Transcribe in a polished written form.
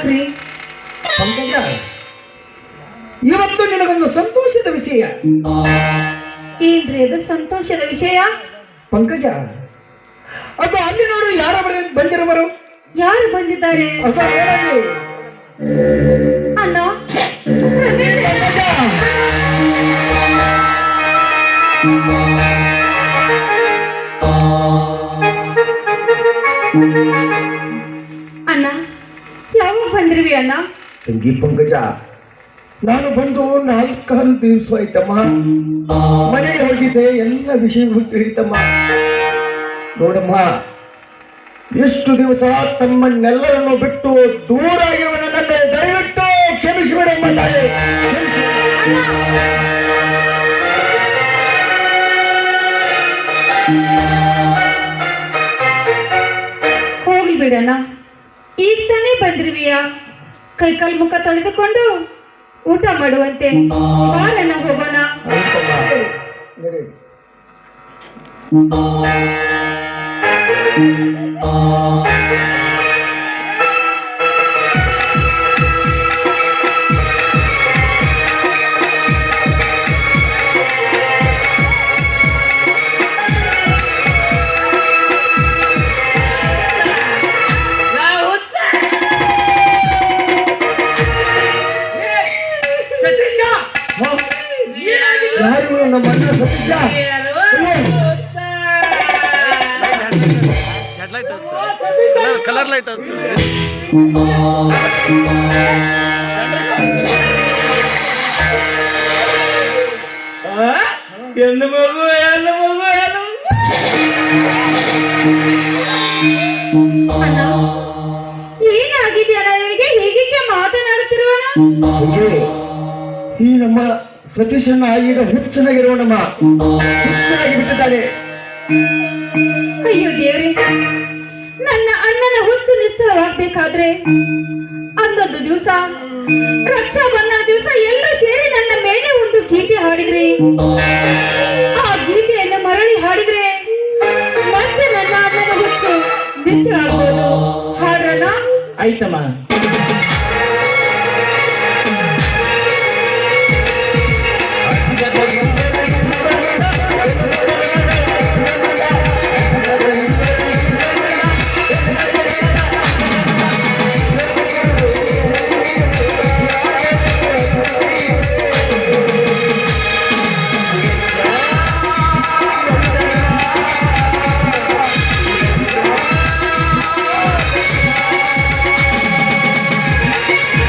ಯಾಕ್ರಿ? ಪಂಕಜ, ಇವತ್ತು ನಿನಗೊಂದು ಸಂತೋಷದ ವಿಷಯ. ಏನ್ರಿ ಅದು ಸಂತೋಷದ ವಿಷಯ? ಪಂಕಜ, ಅದು ಅಲ್ಲಿ ನೋಡು, ಯಾರ ಬಂದಿರುವರು? ಯಾರು ಬಂದಿದ್ದಾರೆ? ಅದು ಹೇಳಲಿ. ಅಣ್ಣ, ರಮೇಶ್ ಪಂಕಜ, ಅಣ್ಣ, ಯಾವಾಗ ಬಂದಿರ್ವಿ ಅಣ್ಣ? ತಂಗಿ ಪಂಕಜ, ನಾನು ಬಂದು 4-6 ದಿವಸ ಆಯ್ತಮ್ಮ. ಮನೆಗೆ ಹೋಗಿದ್ದೆ, ಎಲ್ಲ ವಿಷಯಗಳು ತಿಳಿತಮ್ಮ. ನೋಡಮ್ಮ, ಎಷ್ಟು ದಿವಸ ತಮ್ಮನ್ನೆಲ್ಲರನ್ನು ಬಿಟ್ಟು ದೂರ ಆಗಿರುವ ನನ್ನನ್ನು ದಯವಿಟ್ಟು ಕ್ಷಮಿಸಿಬಿಡಮ್ಮ ತಾಯಿ. ಹೋಗ್ಲಿ ಬಿಡಣ್ಣ, ಈಗ ತಾನೇ ಬಂದಿರ್ವಿಯ. ಕೈಕಾಲು ಮುಖ ತೊಳೆದುಕೊಂಡು ಊಟ ಮಾಡುವಂತೆ. ಬಾರಣ್ಣ, ಹೋಗೋಣ. ನಡಿ. ಯಾರು ನಮ್ಮ ಅಣ್ಣ ಸತೀಶ? ಕಲರ್ ಲೈಟ್ ಹೆಣ್ಣು ಮಗು, ಹೆಣ್ಣು ಮಗು, ಹೆಣ್ಣು ಅಣ್ಣ, ಏನಾಗಿದೆಯಣ್ಣ ನಿನಗೆ? ಹೀಗೆ ಮಾತನಾಡುತ್ತಿರುವಣ? ಈ ನಮ್ಮ ಸತೀಶಣ್ಣ ಈಗ ಹುಚ್ಚನಾಗಿರುವನಮ್ಮ, ಹುಚ್ಚನಾಗಿ ಬಿಟ್ಟಿದ್ದಾನೆ. ಅಯ್ಯೋ ದೇವ್ರೆ, ನನ್ನ ಅಣ್ಣನ ಹುಚ್ಚು ನಿಶ್ಚಲವಾಗಬೇಕಾದ್ರೆ ಅಂದೊಂದು ದಿವಸ, ರಕ್ಷಾ ಬಂಧನ ದಿವಸ ಎಲ್ಲರೂ ಸೇರಿ ನನ್ನ ಮೇಲೆ ಒಂದು ಗೀತೆ ಹಾಡಿದ್ರಿ. ಆ ಗೀತೆಯನ್ನು ಮರಳಿ ಹಾಡಿದ್ರೆ ಮತ್ತೆ ನನ್ನ ಅಣ್ಣನ ಹುಚ್ಚು ನಿಶ್ಚಲ ಆಗ್ಬೋದು. ಹಾಡ್ರಣ್ಣ? ಆಯ್ತಮ್ಮ.